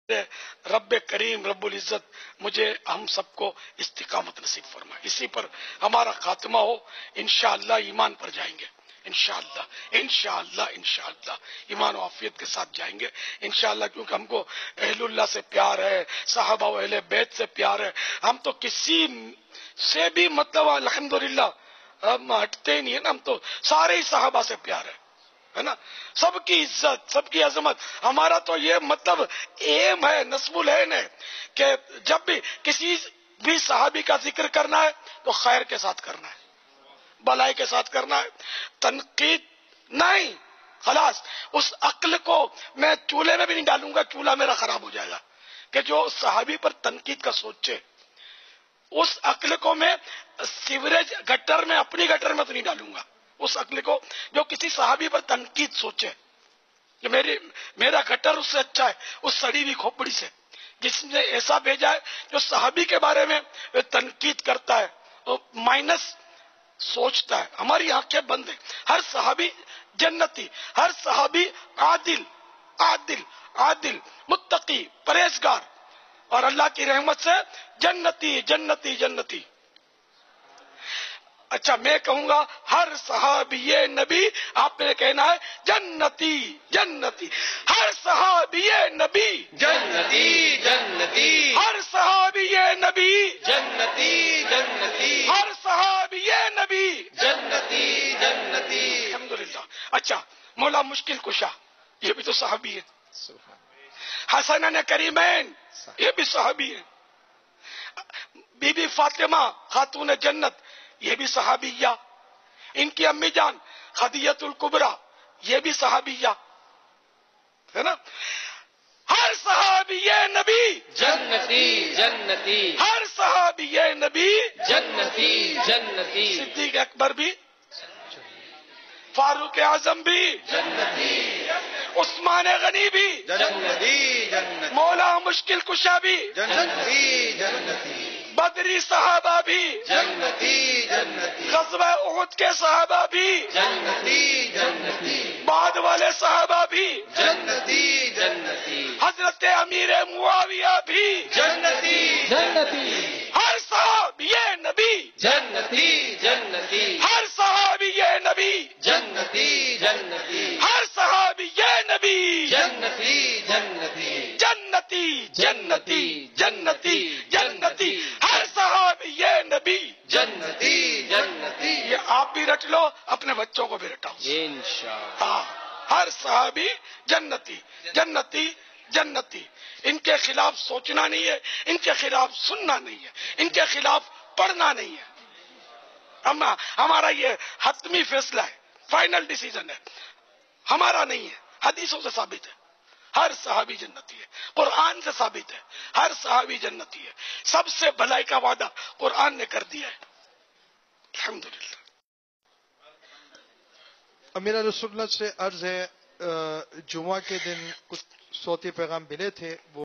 رب کریم رب العزت مجھے ہم سب کو استقامت نصیب فرمائے، اسی پر ہمارا خاتمہ ہو، انشاءاللہ ایمان پر جائیں گے، انشاءاللہ انشاءاللہ انشاءاللہ ایمان و عافیت کے ساتھ جائیں گے انشاءاللہ، کیونکہ ہم کو اہل اللہ سے پیار ہے، صحابہ و اہل بیت سے پیار ہے، ہم تو کسی سے بھی مطلب الحمدللہ ہم ہٹتے ہی نہیں ہے نا، ہم تو سارے ہی صحابہ سے پیار ہے نا، سب کی عزت سب کی عظمت، ہمارا تو یہ مطلب ایم ہے، نصب العین ہے کہ جب بھی کسی بھی صحابی کا ذکر کرنا ہے تو خیر کے ساتھ کرنا ہے، بلائی کے ساتھ کرنا ہے، تنقید نہیں، خلاص اس عقل کو میں چولہے میں بھی نہیں ڈالوں گا، چولہا میرا خراب ہو جائے گا، کہ جو صحابی پر تنقید کا سوچے، اس عقل کو میں سیوریج گٹر میں اپنی گٹر میں تو نہیں ڈالوں گا، اس عقل کو جو کسی صحابی پر تنقید سوچے کہ میرا گٹر اس سے اچھا ہے، اس سڑی ہوئی کھوپڑی سے، جس نے ایسا بھیجا ہے جو صحابی کے بارے میں تنقید کرتا ہے، وہ مائنس سوچتا ہے، ہماری آنکھیں بند ہیں، ہر صحابی جنتی، ہر صحابی عادل عادل عادل متقی پرہیزگار اور اللہ کی رحمت سے جنتی جنتی جنتی۔ اچھا میں کہوں گا ہر صحابی نبی، آپ نے کہنا ہے جنتی جنتی، ہر صحابی نبی جنتی جنتی ہر صحابی نبی جنتی جنتی ہر صحابی نبی جنتی جنتی۔ الحمدللہ۔ اچھا مولا مشکل کشا یہ بھی تو صحابی ہے، حسنین کریمین یہ بھی صحابی ہے، بی بی فاطمہ خاتون جنت یہ بھی صحابیہ، ان کی امی جان خدیجۃ الکبریٰ یہ بھی صحابیہ ہے نا، ہر صحابی نبی جنتی جنتی ہر صحابی نبی جنتی جنتی صدیق اکبر بھی، فاروق اعظم بھی، جنتی عثمان غنی بھی، جنتی جنتی مولا مشکل کشا بھی، جنتی جنتی بدری صحابہ بھی، جنتی جنتی غزوہ احد کے صحابہ بھی، جنتی جنتی بعد والے صحابہ بھی، جنتی جنتی حضرت امیر معاویہ بھی، جنتی جنتی ہر صحابی نبی جنتی جنتی ہر صحابی نبی جنتی جنتی ہر صحابی نبی جنتی جنتی جنتی جنتی جنتی جنتی ہر صحابی نبی جنتی جنتی یہ آپ بھی رٹ لو، اپنے بچوں کو بھی رٹاؤ، انشاءاللہ ہاں ہر صحابی جنتی جنتی جنتی، ان کے خلاف سوچنا نہیں ہے، ان کے خلاف سننا نہیں ہے، ان کے خلاف پڑھنا نہیں ہے، ہمارا یہ حتمی فیصلہ ہے، فائنل ڈیسیژن ہے، ہمارا نہیں ہے، حدیثوں سے ثابت ہے، ہر صحابی جنتی ہے، قرآن سے ثابت ہے، ہر صحابی جنتی ہے، سب سے بھلائی کا وعدہ قرآن نے کر دیا ہے، الحمدللہ۔ امیر رسول اللہ سے عرض ہے، جمعہ کے دن کچھ صوتی پیغام ملے تھے، وہ